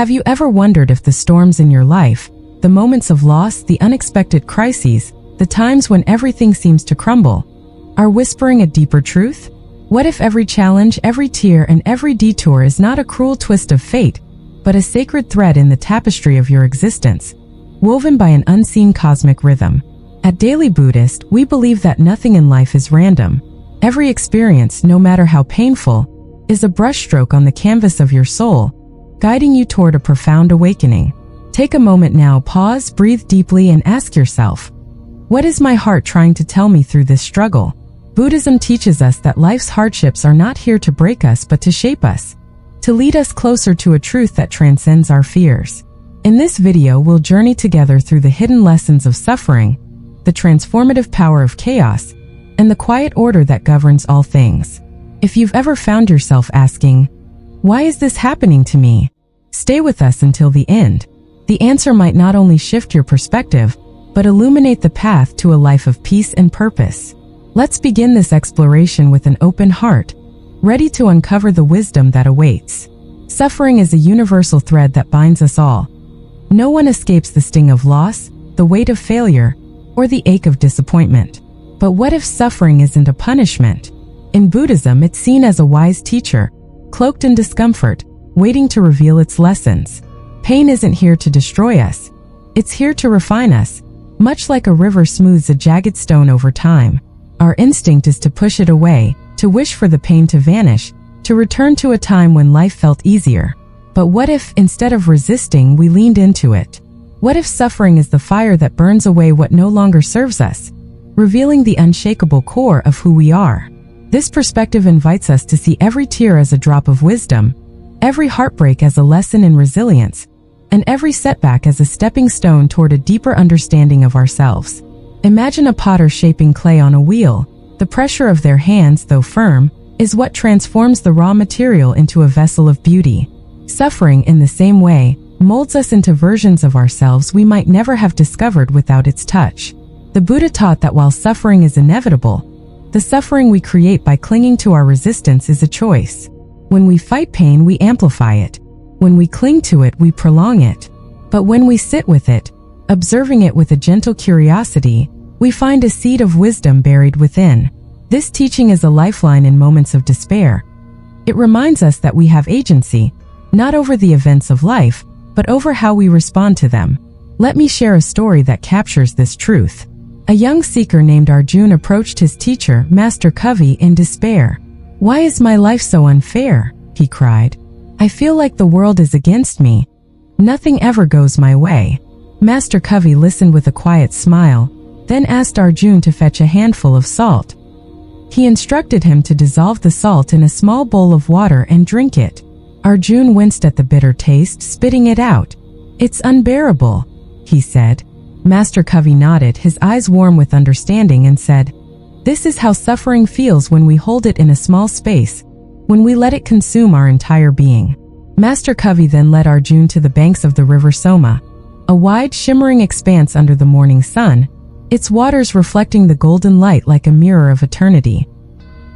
Have you ever wondered if the storms in your life, the moments of loss, the unexpected crises, the times when everything seems to crumble, are whispering a deeper truth? What if every challenge, every tear, and every detour is not a cruel twist of fate, but a sacred thread in the tapestry of your existence, woven by an unseen cosmic rhythm? At Daily Buddhist, we believe that nothing in life is random. Every experience, no matter how painful, is a brushstroke on the canvas of your soul, guiding you toward a profound awakening. Take a moment now, pause, breathe deeply, and ask yourself, what is my heart trying to tell me through this struggle? Buddhism teaches us that life's hardships are not here to break us but to shape us, to lead us closer to a truth that transcends our fears. In this video, we'll journey together through the hidden lessons of suffering, the transformative power of chaos, and the quiet order that governs all things. If you've ever found yourself asking, why is this happening to me? Stay with us until the end. The answer might not only shift your perspective, but illuminate the path to a life of peace and purpose. Let's begin this exploration with an open heart, ready to uncover the wisdom that awaits. Suffering is a universal thread that binds us all. No one escapes the sting of loss, the weight of failure, or the ache of disappointment. But what if suffering isn't a punishment? In Buddhism, it's seen as a wise teacher, cloaked in discomfort, waiting to reveal its lessons. Pain isn't here to destroy us. It's here to refine us. Much like a river smooths a jagged stone over time, our instinct is to push it away, to wish for the pain to vanish, to return to a time when life felt easier. But what if, instead of resisting, we leaned into it? What if suffering is the fire that burns away what no longer serves us, revealing the unshakable core of who we are? This perspective invites us to see every tear as a drop of wisdom, every heartbreak as a lesson in resilience, and every setback as a stepping stone toward a deeper understanding of ourselves. Imagine a potter shaping clay on a wheel. The pressure of their hands, though firm, is what transforms the raw material into a vessel of beauty. Suffering, in the same way, molds us into versions of ourselves we might never have discovered without its touch. The Buddha taught that while suffering is inevitable, the suffering we create by clinging to our resistance is a choice. When we fight pain, we amplify it. When we cling to it, we prolong it. But when we sit with it, observing it with a gentle curiosity, we find a seed of wisdom buried within. This teaching is a lifeline in moments of despair. It reminds us that we have agency, not over the events of life, but over how we respond to them. Let me share a story that captures this truth. A young seeker named Arjun approached his teacher, Master Kavi, in despair. "Why is my life so unfair?" he cried. "I feel like the world is against me. Nothing ever goes my way." Master Kavi listened with a quiet smile, then asked Arjun to fetch a handful of salt. He instructed him to dissolve the salt in a small bowl of water and drink it. Arjun winced at the bitter taste, spitting it out. "It's unbearable," he said. Master Kavi nodded, his eyes warm with understanding, and said, "This is how suffering feels when we hold it in a small space, when we let it consume our entire being." Master Kavi then led Arjun to the banks of the river Soma, a wide, shimmering expanse under the morning sun, its waters reflecting the golden light like a mirror of eternity.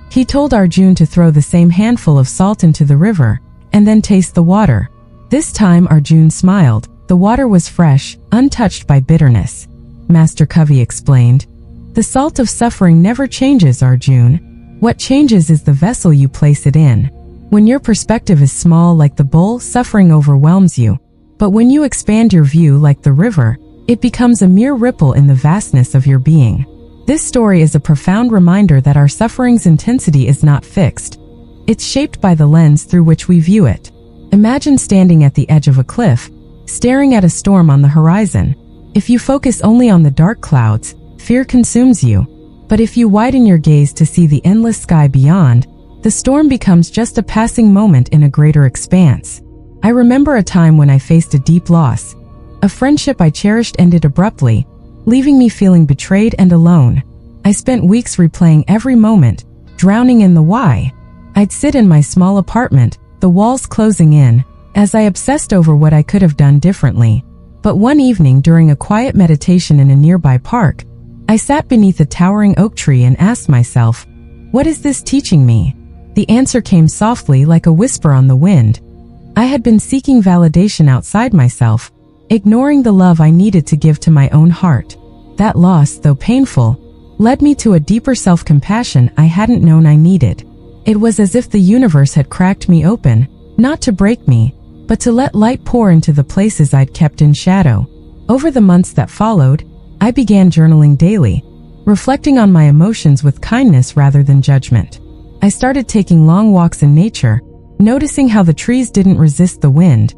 He told Arjun to throw the same handful of salt into the river, and then taste the water. This time Arjun smiled. The water was fresh, untouched by bitterness. Master Kavi explained, "The salt of suffering never changes, Arjun. What changes is the vessel you place it in. When your perspective is small like the bowl, suffering overwhelms you. But when you expand your view like the river, it becomes a mere ripple in the vastness of your being." This story is a profound reminder that our suffering's intensity is not fixed. It's shaped by the lens through which we view it. Imagine standing at the edge of a cliff, staring at a storm on the horizon. If you focus only on the dark clouds, fear consumes you. But if you widen your gaze to see the endless sky beyond, the storm becomes just a passing moment in a greater expanse. I remember a time when I faced a deep loss. A friendship I cherished ended abruptly, leaving me feeling betrayed and alone. I spent weeks replaying every moment, drowning in the why. I'd sit in my small apartment, the walls closing in, as I obsessed over what I could have done differently. But one evening during a quiet meditation in a nearby park, I sat beneath a towering oak tree and asked myself, what is this teaching me? The answer came softly like a whisper on the wind. I had been seeking validation outside myself, ignoring the love I needed to give to my own heart. That loss, though painful, led me to a deeper self-compassion I hadn't known I needed. It was as if the universe had cracked me open, not to break me, but to let light pour into the places I'd kept in shadow. Over the months that followed, I began journaling daily, reflecting on my emotions with kindness rather than judgment. I started taking long walks in nature, noticing how the trees didn't resist the wind.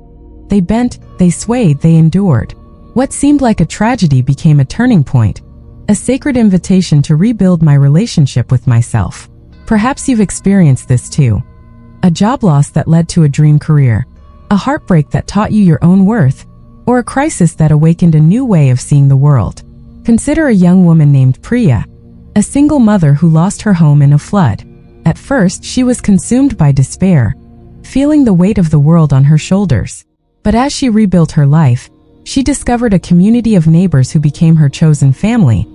They bent, they swayed, they endured. What seemed like a tragedy became a turning point, a sacred invitation to rebuild my relationship with myself. Perhaps you've experienced this too. A job loss that led to a dream career, a heartbreak that taught you your own worth, or a crisis that awakened a new way of seeing the world. Consider a young woman named Priya, a single mother who lost her home in a flood. At first, she was consumed by despair, feeling the weight of the world on her shoulders. But as she rebuilt her life, she discovered a community of neighbors who became her chosen family,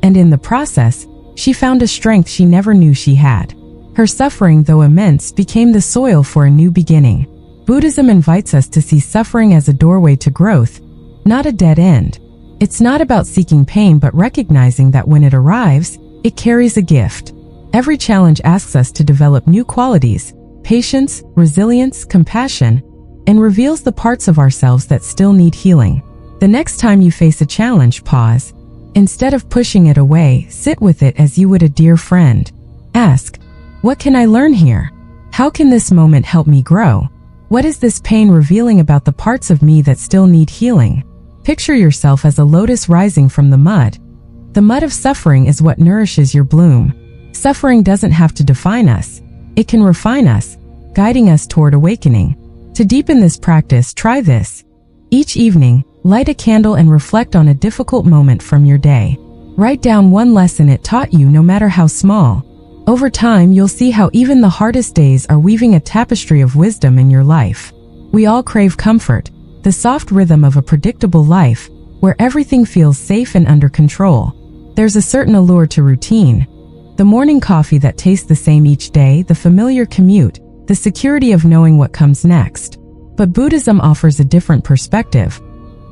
and in the process, she found a strength she never knew she had. Her suffering, though immense, became the soil for a new beginning. Buddhism invites us to see suffering as a doorway to growth, not a dead end. It's not about seeking pain but recognizing that when it arrives, it carries a gift. Every challenge asks us to develop new qualities, patience, resilience, compassion, and reveals the parts of ourselves that still need healing. The next time you face a challenge, pause. Instead of pushing it away, sit with it as you would a dear friend. Ask, what can I learn here? How can this moment help me grow? What is this pain revealing about the parts of me that still need healing? Picture yourself as a lotus rising from the mud. The mud of suffering is what nourishes your bloom. Suffering doesn't have to define us. It can refine us, guiding us toward awakening. To deepen this practice, try this. Each evening, light a candle and reflect on a difficult moment from your day. Write down one lesson it taught you, no matter how small. Over time, you'll see how even the hardest days are weaving a tapestry of wisdom in your life. We all crave comfort, the soft rhythm of a predictable life, where everything feels safe and under control. There's a certain allure to routine. The morning coffee that tastes the same each day, the familiar commute, the security of knowing what comes next. But Buddhism offers a different perspective.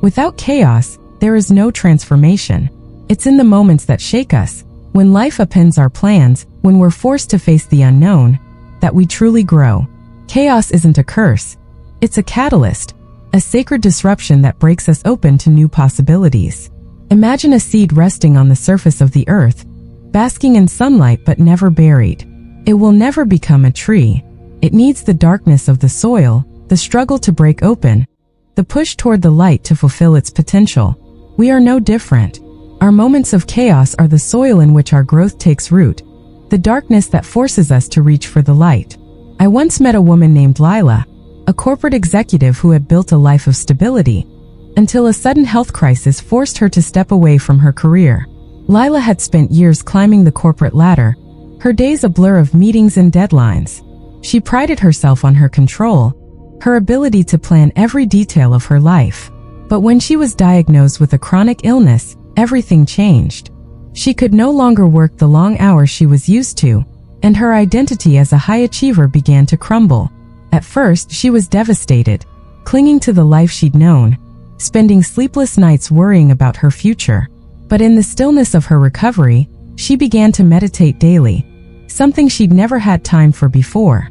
Without chaos, there is no transformation. It's in the moments that shake us, when life upends our plans, when we're forced to face the unknown, that we truly grow. Chaos isn't a curse. It's a catalyst, a sacred disruption that breaks us open to new possibilities. Imagine a seed resting on the surface of the earth, basking in sunlight but never buried. It will never become a tree. It needs the darkness of the soil, the struggle to break open, the push toward the light to fulfill its potential. We are no different. Our moments of chaos are the soil in which our growth takes root, the darkness that forces us to reach for the light. I once met a woman named Lila, a corporate executive who had built a life of stability, until a sudden health crisis forced her to step away from her career. Lila had spent years climbing the corporate ladder, her days a blur of meetings and deadlines. She prided herself on her control, her ability to plan every detail of her life. But when she was diagnosed with a chronic illness, everything changed. She could no longer work the long hours she was used to, and her identity as a high achiever began to crumble. At first, she was devastated, clinging to the life she'd known, spending sleepless nights worrying about her future. But in the stillness of her recovery, she began to meditate daily, something she'd never had time for before.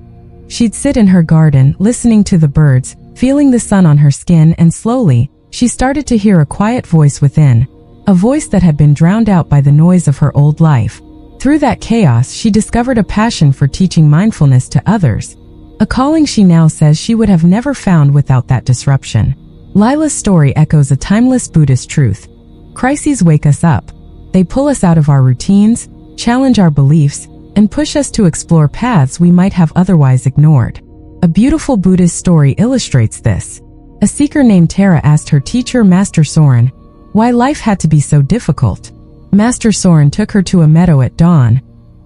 She'd sit in her garden, listening to the birds, feeling the sun on her skin, and slowly, she started to hear a quiet voice within, a voice that had been drowned out by the noise of her old life. Through that chaos, she discovered a passion for teaching mindfulness to others, a calling she now says she would have never found without that disruption. Lila's story echoes a timeless Buddhist truth. Crises wake us up. They pull us out of our routines, challenge our beliefs, and push us to explore paths we might have otherwise ignored. A beautiful Buddhist story illustrates this. A seeker named Tara asked her teacher, Master Soren, why life had to be so difficult. Master Soren took her to a meadow at dawn,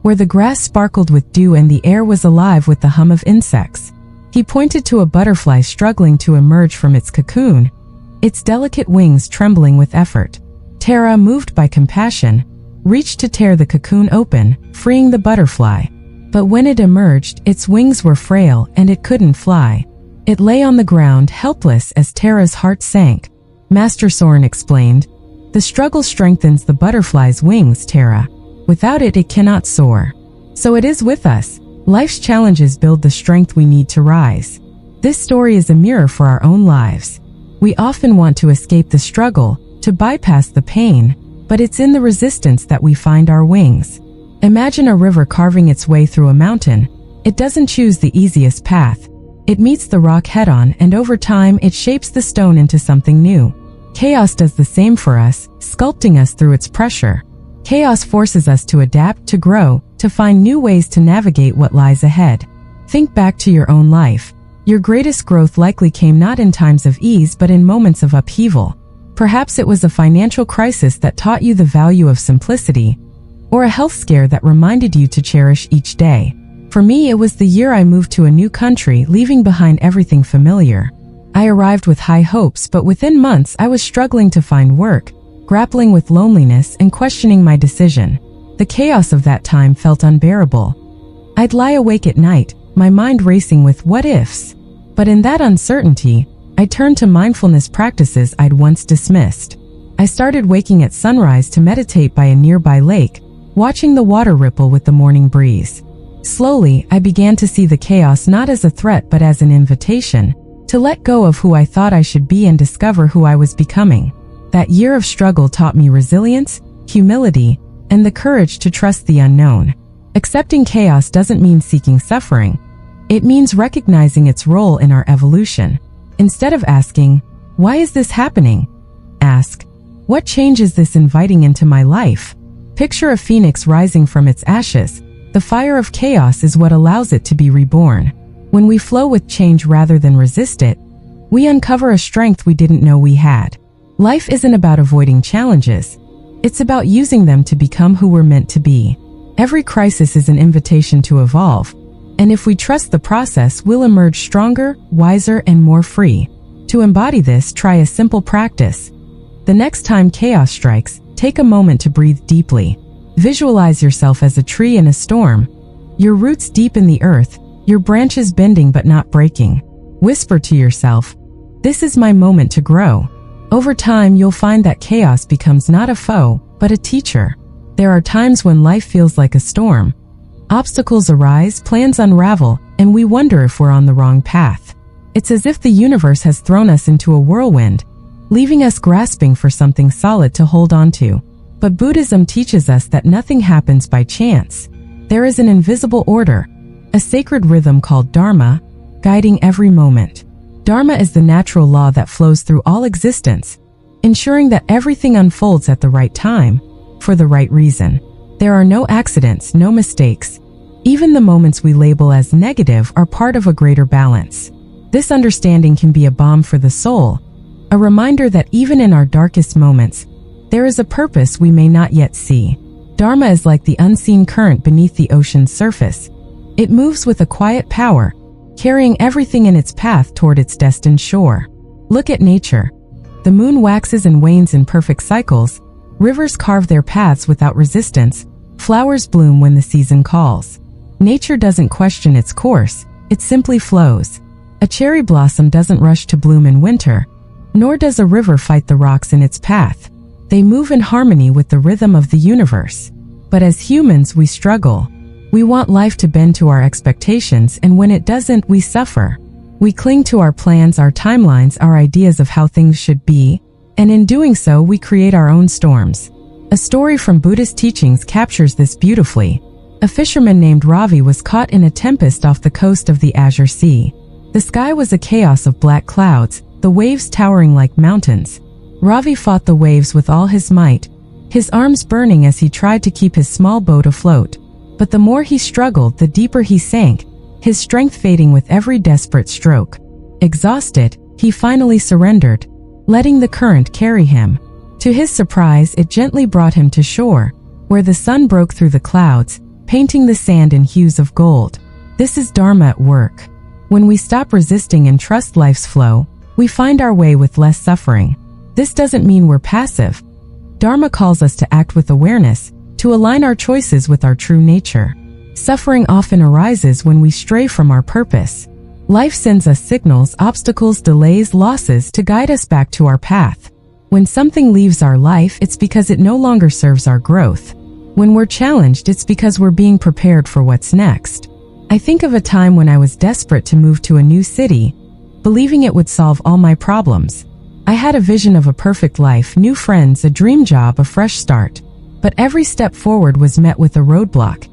where the grass sparkled with dew and the air was alive with the hum of insects. He pointed to a butterfly struggling to emerge from its cocoon, its delicate wings trembling with effort. Tara, moved by compassion, reached to tear the cocoon open, freeing the butterfly. But when it emerged, its wings were frail and it couldn't fly. It lay on the ground, helpless, as Tara's heart sank. Master Soren explained, "The struggle strengthens the butterfly's wings, Tara. Without it, it cannot soar. So it is with us. Life's challenges build the strength we need to rise." This story is a mirror for our own lives. We often want to escape the struggle, to bypass the pain, but it's in the resistance that we find our wings. Imagine a river carving its way through a mountain. It doesn't choose the easiest path. It meets the rock head-on, and over time it shapes the stone into something new. Chaos does the same for us, sculpting us through its pressure. Chaos forces us to adapt, to grow, to find new ways to navigate what lies ahead. Think back to your own life. Your greatest growth likely came not in times of ease but in moments of upheaval. Perhaps it was a financial crisis that taught you the value of simplicity, or a health scare that reminded you to cherish each day. For me, it was the year I moved to a new country, leaving behind everything familiar. I arrived with high hopes, but within months I was struggling to find work, grappling with loneliness and questioning my decision. The chaos of that time felt unbearable. I'd lie awake at night, my mind racing with what-ifs. But in that uncertainty, I turned to mindfulness practices I'd once dismissed. I started waking at sunrise to meditate by a nearby lake, watching the water ripple with the morning breeze. Slowly, I began to see the chaos not as a threat but as an invitation to let go of who I thought I should be and discover who I was becoming. That year of struggle taught me resilience, humility, and the courage to trust the unknown. Accepting chaos doesn't mean seeking suffering. It means recognizing its role in our evolution. Instead of asking, "Why is this happening?" ask, "What change is this inviting into my life?" Picture a phoenix rising from its ashes. The fire of chaos is what allows it to be reborn. When we flow with change rather than resist it, we uncover a strength we didn't know we had. Life isn't about avoiding challenges. It's about using them to become who we're meant to be. Every crisis is an invitation to evolve, and if we trust the process, we'll emerge stronger, wiser, and more free. To embody this, try a simple practice. The next time chaos strikes, take a moment to breathe deeply. Visualize yourself as a tree in a storm, your roots deep in the earth, your branches bending but not breaking. Whisper to yourself, "This is my moment to grow." Over time, you'll find that chaos becomes not a foe, but a teacher. There are times when life feels like a storm. Obstacles arise, plans unravel, and we wonder if we're on the wrong path. It's as if the universe has thrown us into a whirlwind, leaving us grasping for something solid to hold on to. But Buddhism teaches us that nothing happens by chance. There is an invisible order, a sacred rhythm called Dharma, guiding every moment. Dharma is the natural law that flows through all existence, ensuring that everything unfolds at the right time, for the right reason. There are no accidents, no mistakes. Even the moments we label as negative are part of a greater balance. This understanding can be a balm for the soul, a reminder that even in our darkest moments, there is a purpose we may not yet see. Dharma is like the unseen current beneath the ocean's surface. It moves with a quiet power, carrying everything in its path toward its destined shore. Look at nature. The moon waxes and wanes in perfect cycles. Rivers carve their paths without resistance. Flowers bloom when the season calls. Nature doesn't question its course, it simply flows. A cherry blossom doesn't rush to bloom in winter, nor does a river fight the rocks in its path. They move in harmony with the rhythm of the universe. But as humans, we struggle. We want life to bend to our expectations, and when it doesn't, we suffer. We cling to our plans, our timelines, our ideas of how things should be, and in doing so, we create our own storms. A story from Buddhist teachings captures this beautifully. A fisherman named Ravi was caught in a tempest off the coast of the Azure Sea. The sky was a chaos of black clouds, the waves towering like mountains. Ravi fought the waves with all his might, his arms burning as he tried to keep his small boat afloat. But the more he struggled, the deeper he sank, his strength fading with every desperate stroke. Exhausted, he finally surrendered, letting the current carry him. To his surprise, it gently brought him to shore, where the sun broke through the clouds, painting the sand in hues of gold. This is Dharma at work. When we stop resisting and trust life's flow, we find our way with less suffering. This doesn't mean we're passive. Dharma calls us to act with awareness, to align our choices with our true nature. Suffering often arises when we stray from our purpose. Life sends us signals, obstacles, delays, losses to guide us back to our path. When something leaves our life, it's because it no longer serves our growth. When we're challenged, it's because we're being prepared for what's next. I think of a time when I was desperate to move to a new city, believing it would solve all my problems. I had a vision of a perfect life, new friends, a dream job, a fresh start. But every step forward was met with a roadblock.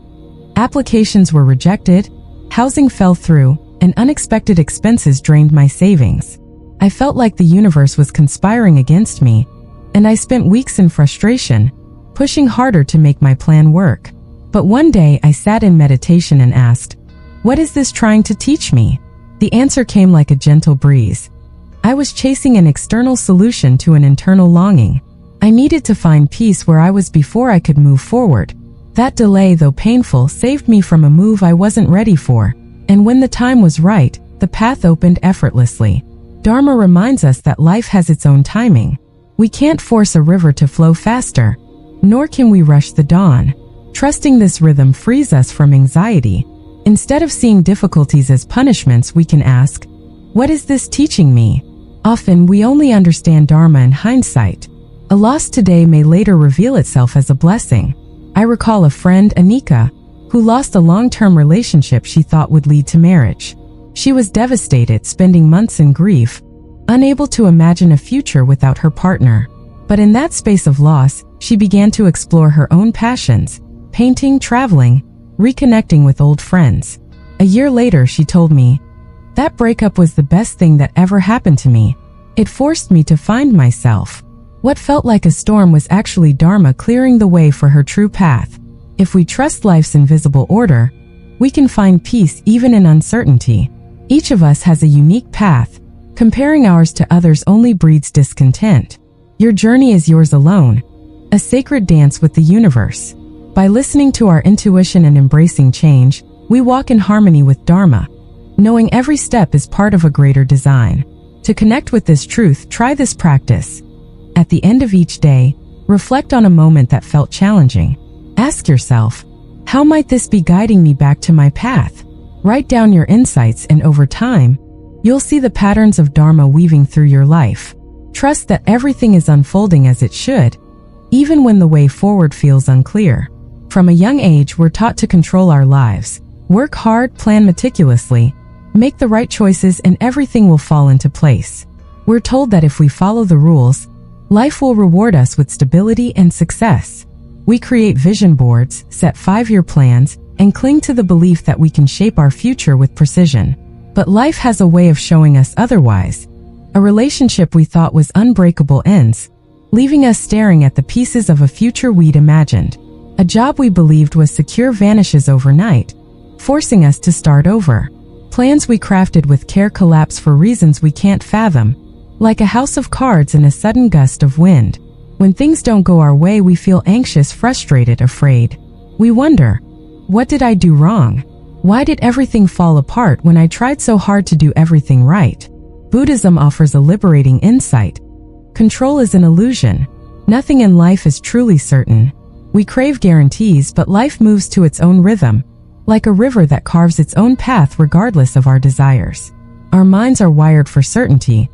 Applications were rejected, housing fell through, and unexpected expenses drained my savings. I felt like the universe was conspiring against me, and I spent weeks in frustration, pushing harder to make my plan work. But one day I sat in meditation and asked, "What is this trying to teach me?" The answer came like a gentle breeze. I was chasing an external solution to an internal longing. I needed to find peace where I was before I could move forward. That delay, though painful, saved me from a move I wasn't ready for. And when the time was right, the path opened effortlessly. Dharma reminds us that life has its own timing. We can't force a river to flow faster, nor can we rush the dawn. Trusting this rhythm frees us from anxiety. Instead of seeing difficulties as punishments, we can ask, "What is this teaching me?" Often, we only understand Dharma in hindsight. A loss today may later reveal itself as a blessing. I recall a friend, Anika, who lost a long-term relationship she thought would lead to marriage. She was devastated, spending months in grief, unable to imagine a future without her partner. But in that space of loss, she began to explore her own passions, painting, traveling, reconnecting with old friends. A year later, she told me, "That breakup was the best thing that ever happened to me. It forced me to find myself." What felt like a storm was actually Dharma clearing the way for her true path. If we trust life's invisible order, we can find peace even in uncertainty. Each of us has a unique path. Comparing ours to others only breeds discontent. Your journey is yours alone, a sacred dance with the universe. By listening to our intuition and embracing change, we walk in harmony with Dharma, knowing every step is part of a greater design. To connect with this truth, try this practice. At the end of each day, reflect on a moment that felt challenging. Ask yourself, how might this be guiding me back to my path? Write down your insights, and over time, you'll see the patterns of Dharma weaving through your life. Trust that everything is unfolding as it should, even when the way forward feels unclear. From a young age, we're taught to control our lives. Work hard, plan meticulously, make the right choices, and everything will fall into place. We're told that if we follow the rules, life will reward us with stability and success. We create vision boards, set 5-year plans, and cling to the belief that we can shape our future with precision. But life has a way of showing us otherwise. A relationship we thought was unbreakable ends, leaving us staring at the pieces of a future we'd imagined. A job we believed was secure vanishes overnight, forcing us to start over. Plans we crafted with care collapse for reasons we can't fathom, like a house of cards in a sudden gust of wind. When things don't go our way, we feel anxious, frustrated, afraid. We wonder, what did I do wrong? Why did everything fall apart when I tried so hard to do everything right? Buddhism offers a liberating insight. Control is an illusion. Nothing in life is truly certain. We crave guarantees, but life moves to its own rhythm, like a river that carves its own path regardless of our desires. Our minds are wired for certainty.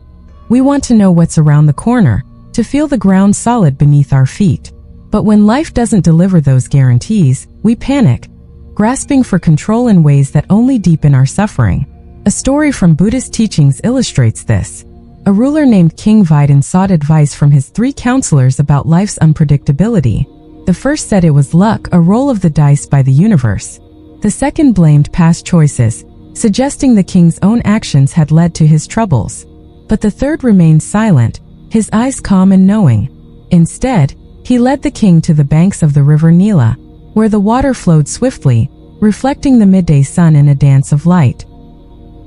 We want to know what's around the corner, to feel the ground solid beneath our feet. But when life doesn't deliver those guarantees, we panic, grasping for control in ways that only deepen our suffering. A story from Buddhist teachings illustrates this. A ruler named King Vidin sought advice from his 3 counselors about life's unpredictability. The first said it was luck, a roll of the dice by the universe. The second blamed past choices, suggesting the king's own actions had led to his troubles. But the third remained silent, his eyes calm and knowing. Instead, he led the king to the banks of the river Nila, where the water flowed swiftly, reflecting the midday sun in a dance of light.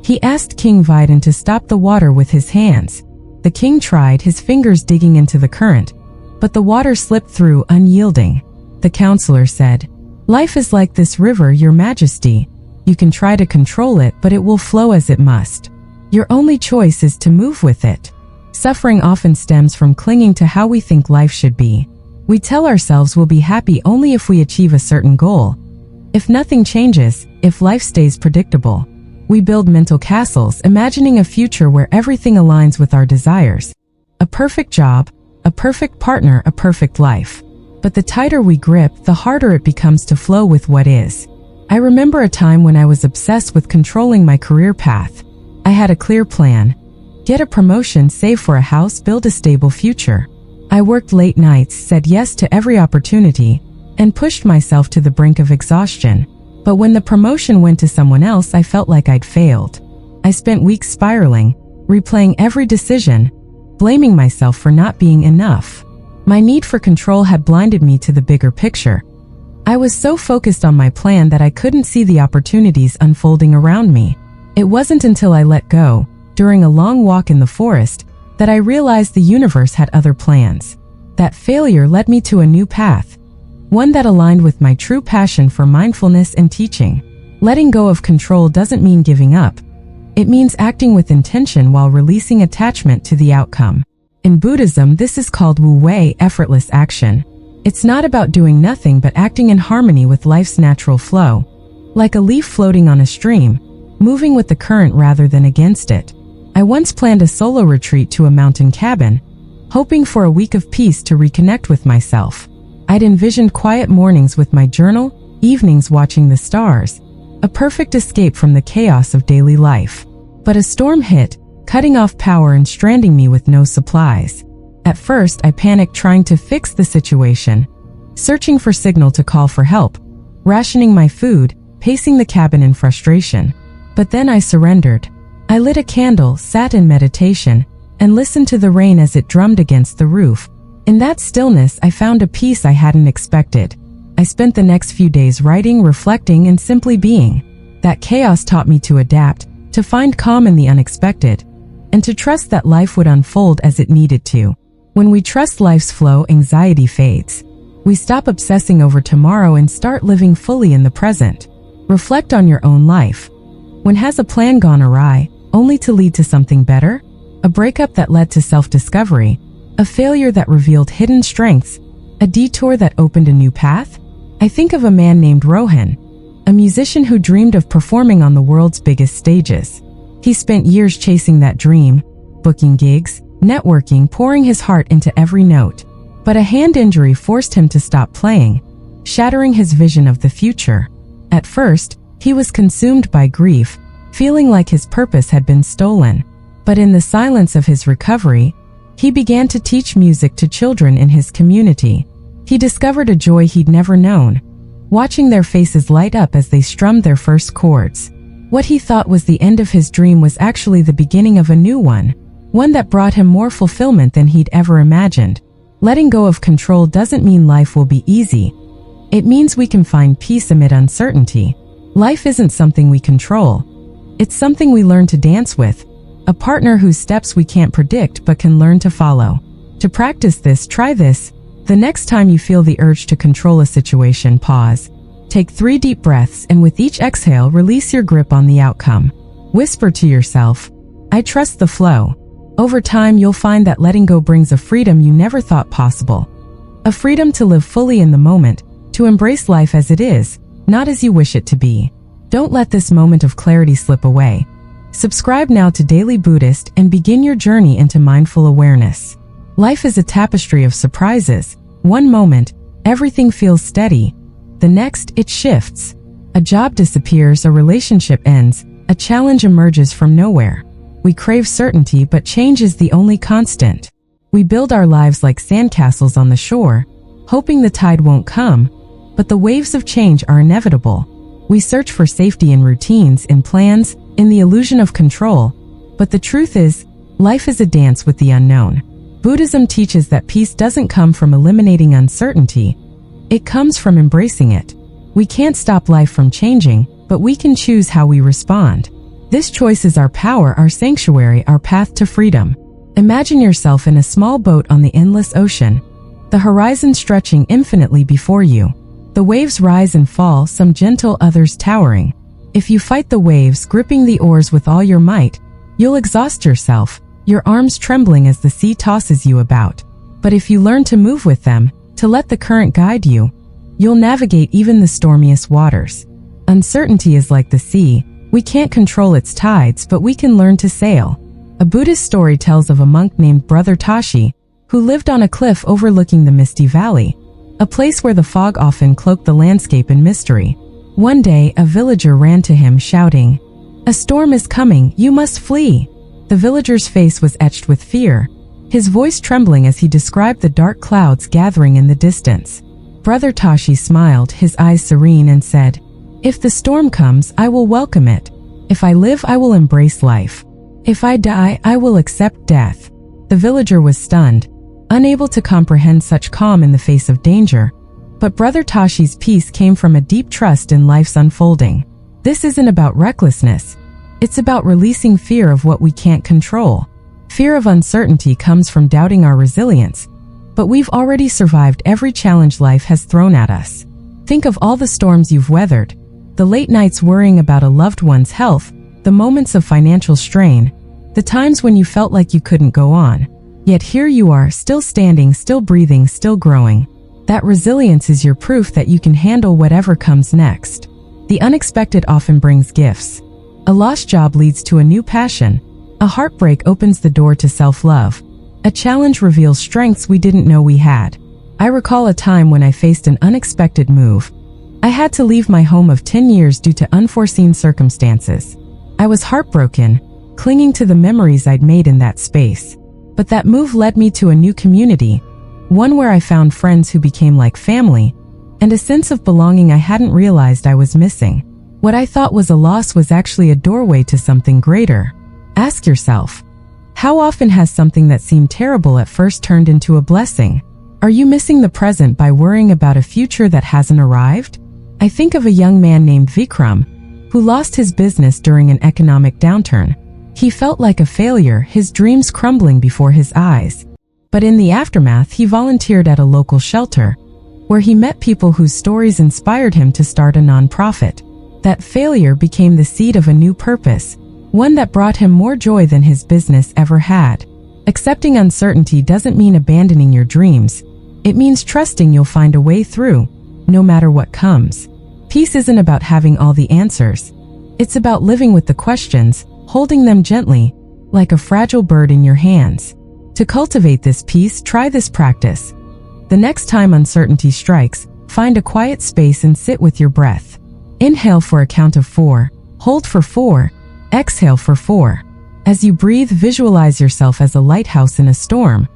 He asked King Vidin to stop the water with his hands. The king tried, his fingers digging into the current, but the water slipped through, unyielding. The counselor said, "Life is like this river, Your Majesty. You can try to control it, but it will flow as it must. Your only choice is to move with it." Suffering often stems from clinging to how we think life should be. We tell ourselves we'll be happy only if we achieve a certain goal, if nothing changes, if life stays predictable. We build mental castles, imagining a future where everything aligns with our desires. A perfect job, a perfect partner, a perfect life. But the tighter we grip, the harder it becomes to flow with what is. I remember a time when I was obsessed with controlling my career path. I had a clear plan. Get a promotion, save for a house, build a stable future. I worked late nights, said yes to every opportunity, and pushed myself to the brink of exhaustion. But when the promotion went to someone else, I felt like I'd failed. I spent weeks spiraling, replaying every decision, blaming myself for not being enough. My need for control had blinded me to the bigger picture. I was so focused on my plan that I couldn't see the opportunities unfolding around me. It wasn't until I let go, during a long walk in the forest, that I realized the universe had other plans. That failure led me to a new path, one that aligned with my true passion for mindfulness and teaching. Letting go of control doesn't mean giving up. It means acting with intention while releasing attachment to the outcome. In Buddhism, this is called wu-wei, effortless action. It's not about doing nothing but acting in harmony with life's natural flow. Like a leaf floating on a stream, moving with the current rather than against it. I once planned a solo retreat to a mountain cabin, hoping for a week of peace to reconnect with myself. I'd envisioned quiet mornings with my journal, evenings watching the stars, a perfect escape from the chaos of daily life. But a storm hit, cutting off power and stranding me with no supplies. At first, I panicked, trying to fix the situation, searching for signal to call for help, rationing my food, pacing the cabin in frustration. But then I surrendered. I lit a candle, sat in meditation, and listened to the rain as it drummed against the roof. In that stillness, I found a peace I hadn't expected. I spent the next few days writing, reflecting, and simply being. That chaos taught me to adapt, to find calm in the unexpected, and to trust that life would unfold as it needed to. When we trust life's flow, anxiety fades. We stop obsessing over tomorrow and start living fully in the present. Reflect on your own life. When has a plan gone awry, only to lead to something better? A breakup that led to self-discovery? A failure that revealed hidden strengths? A detour that opened a new path? I think of a man named Rohan, a musician who dreamed of performing on the world's biggest stages. He spent years chasing that dream, booking gigs, networking, pouring his heart into every note. But a hand injury forced him to stop playing, shattering his vision of the future. At first, he was consumed by grief, feeling like his purpose had been stolen. But in the silence of his recovery, he began to teach music to children in his community. He discovered a joy he'd never known, watching their faces light up as they strummed their first chords. What he thought was the end of his dream was actually the beginning of a new one that brought him more fulfillment than he'd ever imagined. Letting go of control doesn't mean life will be easy. It means we can find peace amid uncertainty. Life isn't something we control. It's something we learn to dance with, a partner whose steps we can't predict but can learn to follow. To practice this, try this. The next time you feel the urge to control a situation, pause. Take 3 deep breaths, and with each exhale, release your grip on the outcome. Whisper to yourself, I trust the flow. Over time, you'll find that letting go brings a freedom you never thought possible. A freedom to live fully in the moment, to embrace life as it is, not as you wish it to be. Don't let this moment of clarity slip away. Subscribe now to Daily Buddhist and begin your journey into mindful awareness. Life is a tapestry of surprises. One moment, everything feels steady. The next, it shifts. A job disappears, a relationship ends, a challenge emerges from nowhere. We crave certainty, but change is the only constant. We build our lives like sandcastles on the shore, hoping the tide won't come, but the waves of change are inevitable. We search for safety in routines, in plans, in the illusion of control. But the truth is, life is a dance with the unknown. Buddhism teaches that peace doesn't come from eliminating uncertainty. It comes from embracing it. We can't stop life from changing, but we can choose how we respond. This choice is our power, our sanctuary, our path to freedom. Imagine yourself in a small boat on the endless ocean, the horizon stretching infinitely before you. The waves rise and fall, some gentle, others towering. If you fight the waves, gripping the oars with all your might, you'll exhaust yourself, your arms trembling as the sea tosses you about. But if you learn to move with them, to let the current guide you, you'll navigate even the stormiest waters. Uncertainty is like the sea. We can't control its tides, but we can learn to sail. A Buddhist story tells of a monk named Brother Tashi, who lived on a cliff overlooking the misty valley, a place where the fog often cloaked the landscape in mystery. One day, a villager ran to him shouting, "A storm is coming, you must flee." The villager's face was etched with fear, his voice trembling as he described the dark clouds gathering in the distance. Brother Tashi smiled, his eyes serene, and said, "If the storm comes, I will welcome it. If I live, I will embrace life. If I die, I will accept death." The villager was stunned, unable to comprehend such calm in the face of danger. But Brother Tashi's peace came from a deep trust in life's unfolding. This isn't about recklessness. It's about releasing fear of what we can't control. Fear of uncertainty comes from doubting our resilience, but we've already survived every challenge life has thrown at us. Think of all the storms you've weathered, the late nights worrying about a loved one's health, the moments of financial strain, the times when you felt like you couldn't go on. Yet here you are, still standing, still breathing, still growing. That resilience is your proof that you can handle whatever comes next. The unexpected often brings gifts. A lost job leads to a new passion. A heartbreak opens the door to self-love. A challenge reveals strengths we didn't know we had. I recall a time when I faced an unexpected move. I had to leave my home of 10 years due to unforeseen circumstances. I was heartbroken, clinging to the memories I'd made in that space. But that move led me to a new community, one where I found friends who became like family, and a sense of belonging I hadn't realized I was missing. What I thought was a loss was actually a doorway to something greater. Ask yourself, how often has something that seemed terrible at first turned into a blessing? Are you missing the present by worrying about a future that hasn't arrived? I think of a young man named Vikram, who lost his business during an economic downturn. He felt like a failure, his dreams crumbling before his eyes. But in the aftermath, he volunteered at a local shelter, where he met people whose stories inspired him to start a nonprofit. That failure became the seed of a new purpose, one that brought him more joy than his business ever had. Accepting uncertainty doesn't mean abandoning your dreams. It means trusting you'll find a way through, no matter what comes. Peace isn't about having all the answers. It's about living with the questions, holding them gently, like a fragile bird in your hands. To cultivate this peace, try this practice. The next time uncertainty strikes, find a quiet space and sit with your breath. Inhale for a count of 4, hold for 4, exhale for 4. As you breathe, visualize yourself as a lighthouse in a storm.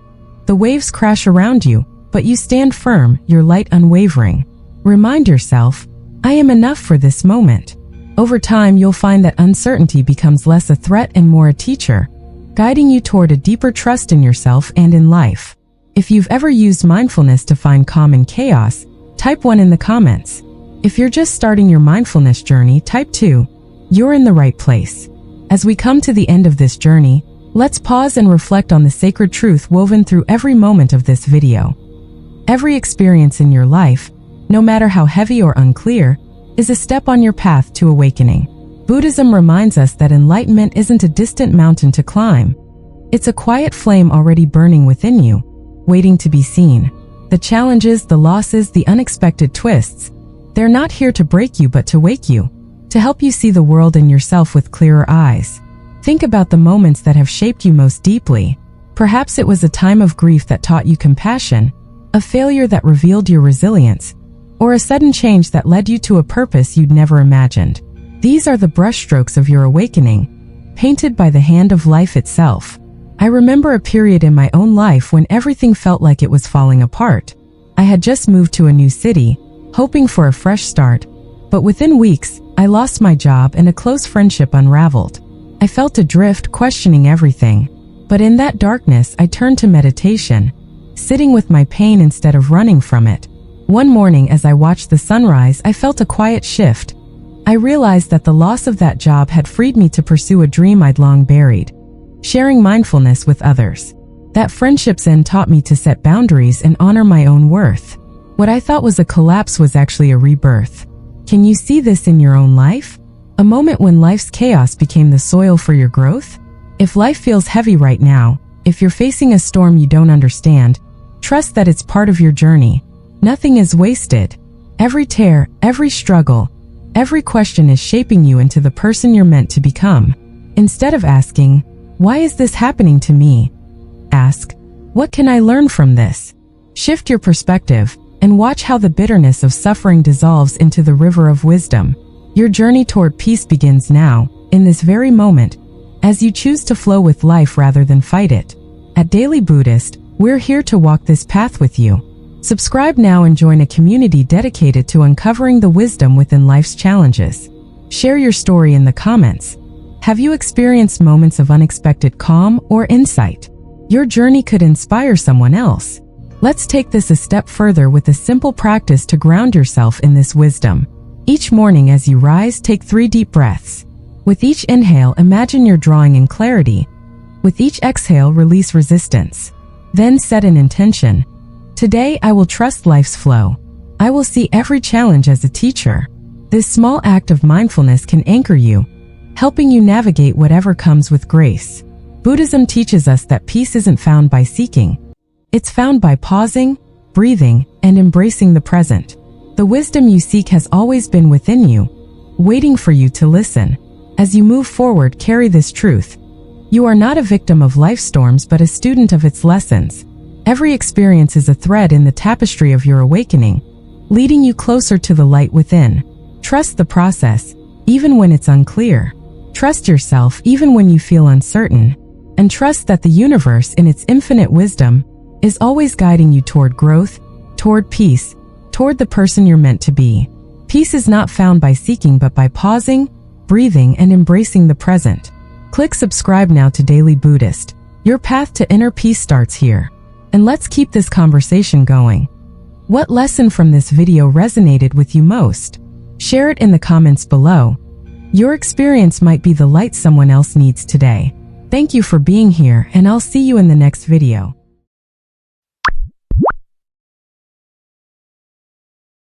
The waves crash around you, but you stand firm, your light unwavering. Remind yourself, I am enough for this moment. Over time, you'll find that uncertainty becomes less a threat and more a teacher, guiding you toward a deeper trust in yourself and in life. If you've ever used mindfulness to find calm in chaos, type 1 in the comments. If you're just starting your mindfulness journey, type 2. You're in the right place. As we come to the end of this journey, let's pause and reflect on the sacred truth woven through every moment of this video. Every experience in your life, no matter how heavy or unclear, is a step on your path to awakening. Buddhism reminds us that enlightenment isn't a distant mountain to climb. It's a quiet flame already burning within you, waiting to be seen. The challenges, the losses, the unexpected twists, they're not here to break you but to wake you, to help you see the world and yourself with clearer eyes. Think about the moments that have shaped you most deeply. Perhaps it was a time of grief that taught you compassion, a failure that revealed your resilience, or a sudden change that led you to a purpose you'd never imagined. These are the brushstrokes of your awakening, painted by the hand of life itself. I remember a period in my own life when everything felt like it was falling apart. I had just moved to a new city, hoping for a fresh start, but within weeks, I lost my job and a close friendship unraveled. I felt adrift, questioning everything. But in that darkness, I turned to meditation, sitting with my pain instead of running from it. One morning, as I watched the sunrise, I felt a quiet shift. I realized that the loss of that job had freed me to pursue a dream I'd long buried, sharing mindfulness with others. That friendship's end taught me to set boundaries and honor my own worth. What I thought was a collapse was actually a rebirth. Can you see this in your own life? A moment when life's chaos became the soil for your growth? If life feels heavy right now, if you're facing a storm you don't understand, trust that it's part of your journey. Nothing is wasted. Every tear, every struggle, Every question is shaping you into the person you're meant to become. Instead of asking, "Why is this happening to me?" ask, "What can I learn from this?" Shift your perspective and watch how the bitterness of suffering dissolves into the river of wisdom. Your journey toward peace begins now, in this very moment, as you choose to flow with life rather than fight it. At Daily Buddhist, we're here to walk this path with you. Subscribe now and join a community dedicated to uncovering the wisdom within life's challenges. Share your story in the comments. Have you experienced moments of unexpected calm or insight? Your journey could inspire someone else. Let's take this a step further with a simple practice to ground yourself in this wisdom. Each morning as you rise, take 3 deep breaths. With each inhale, imagine you're drawing in clarity. With each exhale, release resistance. Then set an intention. Today, I will trust life's flow. I will see every challenge as a teacher. This small act of mindfulness can anchor you, helping you navigate whatever comes with grace. Buddhism teaches us that peace isn't found by seeking. It's found by pausing, breathing, and embracing the present. The wisdom you seek has always been within you, waiting for you to listen. As you move forward, carry this truth. You are not a victim of life's storms but a student of its lessons. Every experience is a thread in the tapestry of your awakening, leading you closer to the light within. Trust the process, even when it's unclear. Trust yourself even when you feel uncertain. And trust that the universe, in its infinite wisdom, is always guiding you toward growth, toward peace, toward the person you're meant to be. Peace is not found by seeking but by pausing, breathing, and embracing the present. Click subscribe now to Daily Buddhist. Your path to inner peace starts here. And let's keep this conversation going. What lesson from this video resonated with you most? Share it in the comments below. Your experience might be the light someone else needs today. Thank you for being here, and I'll see you in the next video.